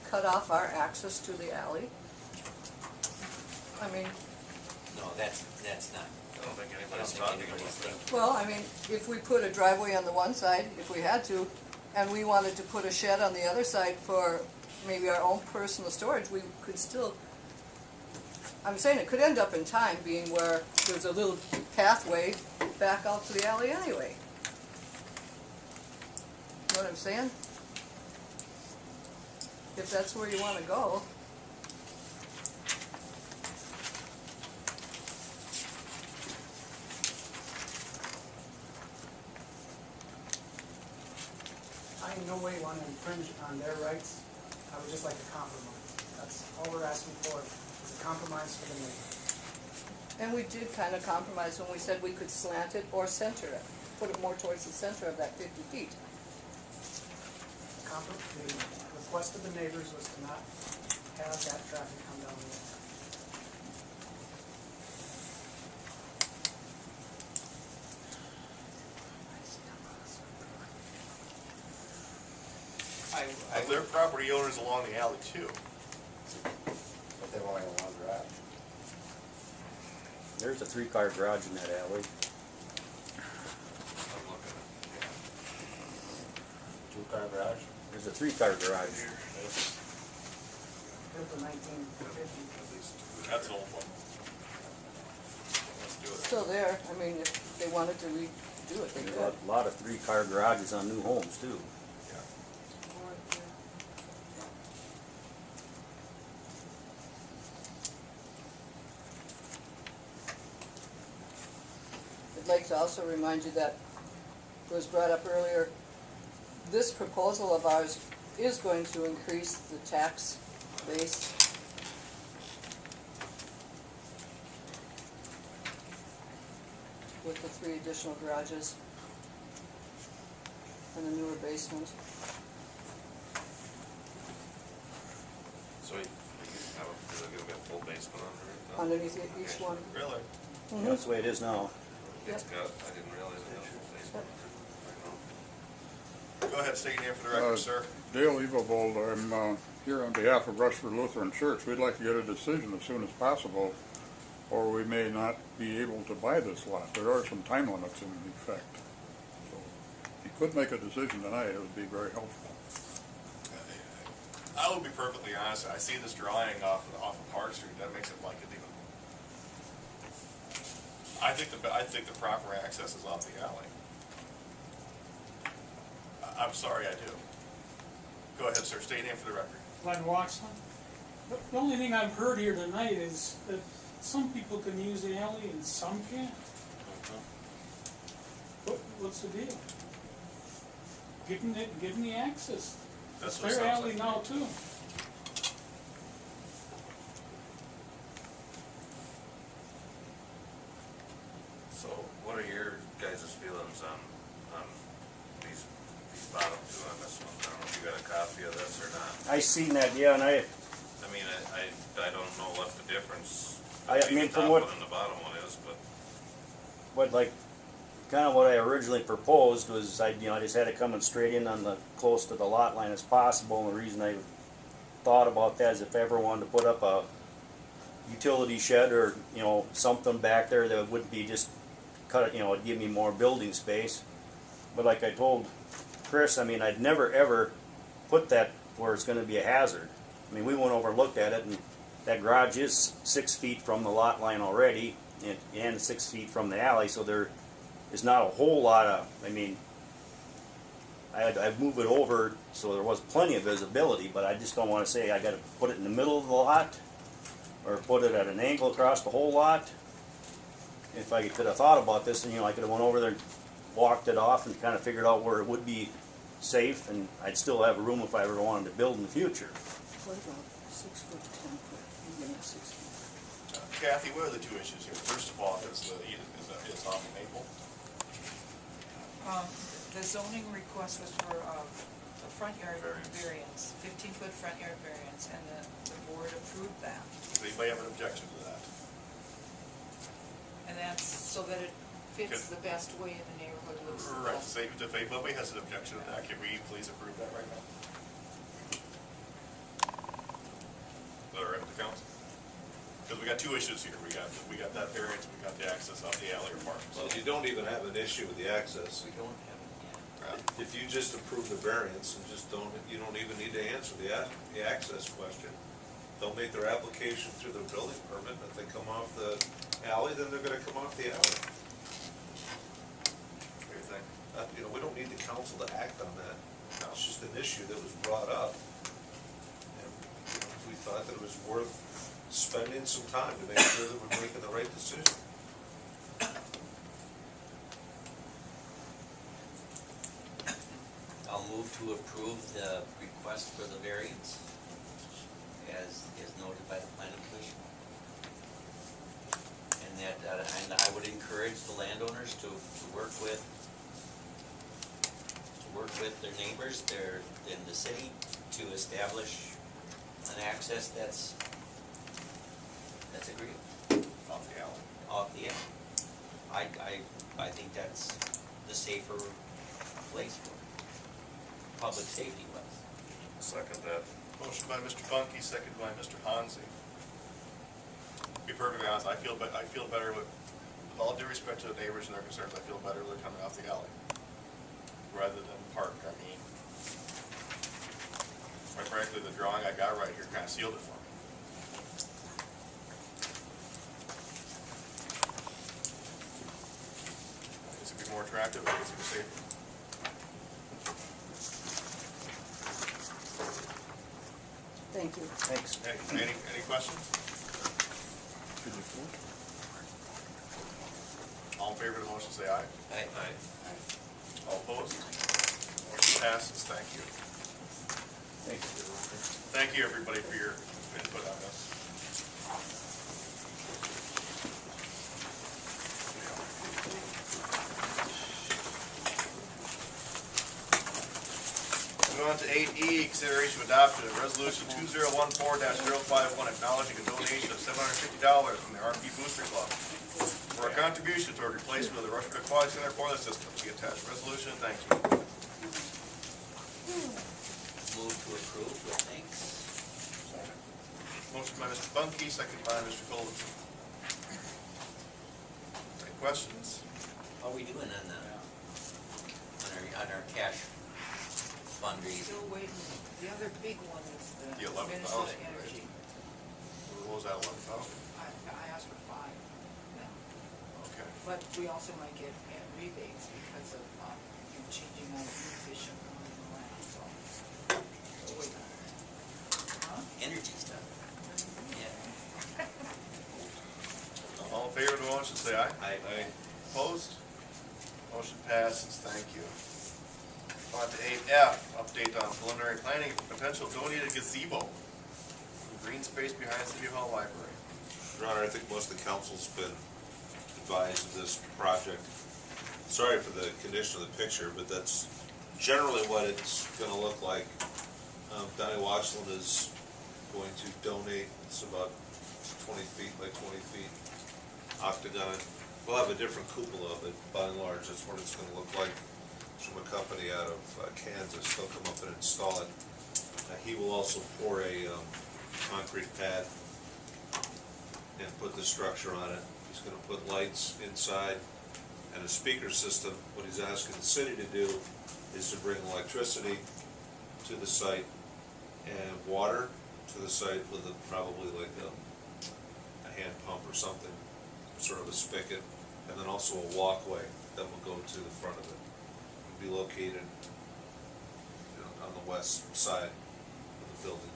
cut off our access to the alley? I mean, No, that's not. I don't think anybody's talking about that. well, I mean, if we put a driveway on the one side, if we had to, and we wanted to put a shed on the other side for maybe our own personal storage, we could still, I'm saying it could end up in time being where there's a little pathway back out to the alley anyway. You know what I'm saying? If that's where you want to go. I in no way want to infringe on their rights. I would just like a compromise. That's all we're asking for, is a compromise for the neighbor. And we did kind of compromise when we said we could slant it or center it, put it more towards the center of that 50 feet. The request of the neighbors was to not have that traffic come down the road. But their property owners along the alley too. But they only have one garage. There's a 3-car garage in that alley. I'm looking at, 2-car garage. There's a 3-car garage. Built in 1950. that's an old one. Let's do it. Still there. I mean, if they wanted to redo it, they There's could. a lot of 3-car garages on new homes too. Yeah. I'd like to also remind you that it was brought up earlier, this proposal of ours is going to increase the tax base. With the 3 additional garages and the newer basement. So you have a full basement under it? Underneath each one. Really? Mhm. That's the way it is now. It's got, I didn't realize it had a full basement under it. Go ahead, state your name for the record, sir. Dale Evobold, I'm here on behalf of Rushford Lutheran Church. We'd like to get a decision as soon as possible, or we may not be able to buy this lot. There are some time limits in effect. So if you could make a decision tonight, it would be very helpful. I will be perfectly honest, I see this drawing off of Park Street, that makes it like it even. I think the proper access is off the alley. I'm sorry, I do. Go ahead, sir, state your name for the record. Glenn Watson. The only thing I've heard here tonight is that some people can use the alley and some can't. What's the deal? Give them the access. That's It's what it their sounds alley like. now too. So what are your guys' feelings on these bottom 2 on this one? I don't know if you got a copy of this or not. I seen that, yeah, and I mean, I don't know what the difference I between mean, the from top what- one and the bottom one is, but what like, kind of what I originally proposed was I just had it coming straight in on the, close to the lot line as possible. And the reason I thought about that is if I ever wanted to put up a utility shed or, something back there that would be just cut it, it'd give me more building space. But like I told Chris, I mean, I'd never ever put that where it's going to be a hazard. I mean, we went over and looked at it, and that garage is 6 feet from the lot line already, and 6 feet from the alley, so there is not a whole lot of, I mean, I'd move it over so there was plenty of visibility, but I just don't want to say I got to put it in the middle of the lot, or put it at an angle across the whole lot. If I could have thought about this, and I could have went over there and walked it off and kind of figured out where it would be safe, and I'd still have room if I ever wanted to build in the future. What about 6 foot, 10 foot, even at 6 feet? Kathy, what are the 2 issues here? First of all, is off of Maple. The zoning request was for a front yard variance, 15-foot front yard variance, and the board approved that. Does anybody have an objection to that? And that's so that it fits the best way in the neighborhood. Looks the Right, best. so if anybody has an objection to that, can we please approve that right now? got two issues here. We got that variance, we got the access off the alley or park. Well, you don't even have an issue with the access. We don't have it yet. If you just approve the variance and just don't, you don't even need to answer the access question. They'll make their application through their building permit, and if they come off the alley, then they're gonna come off the alley. What do you think? You know, we don't need the council to act on that. It's just an issue that was brought up. And you know, we thought that it was worth spending some time to make sure that we're making the right decision. I'll move to approve the request for the variance as noted by the planning commission. And that, and I would encourage the landowners to work with their neighbors, they're in the city, to establish an access that's agreeable. Off the alley. Off the alley. I think that's the safer place for it, public safety wise. Second that. Motion by Mr. Bunky, second by Mr. Hansi. To be perfectly honest, I feel better with all due respect to the neighbors and their concerns, I feel better with coming off the alley rather than park. I mean, quite frankly, the drawing I got right here kind of sealed it for me. It's to be more attractive, I guess, to be safer. Thank you. Thanks. Any questions? All in favor of the motion, say aye. Aye. All opposed? Motion passes, thank you. Thank you. Thank you, everybody, for your input on this. Moving on to 8E, consideration of adoption of resolution 2014-051, acknowledging a donation of $750 from the RP Booster Club for a contribution toward replacement of the Rushford Aquatic Center boiler system. The attached resolution, thank you. Move to approve with thanks. Motion by Mr. Bunky, second by Mr. Golden. Any questions? How are we doing on our cash fundraising? Still waiting. The other big one is The the 11,000, Minnesota right? Energy. What was that, 11,000? I asked for 5 now, Okay. but we also might get rebates because of changing out efficient on the land, so. Wait. Huh? Energy stuff. Yeah. All in favor of the motion, say aye. Aye. Opposed? Motion passes, thank you. On to 8F, update on preliminary planning for potential donated gazebo in green space behind City Hall Library. Your Honor, I think most of the council's been advised of this project. Sorry for the condition of the picture, but that's generally what it's gonna look like. Donnie Watchland is going to donate, it's about 20 feet by 20 feet, octagon. We'll have a different cupola, but by and large, that's what it's gonna look like. It's from a company out of Kansas. They'll come up and install it. He will also pour a concrete pad and put the structure on it. He's gonna put lights inside and a speaker system. What he's asking the city to do is to bring electricity to the site and water to the site with probably like a hand pump or something, sort of a spigot, and then also a walkway that will go to the front of it. It'll be located, on the west side of the building.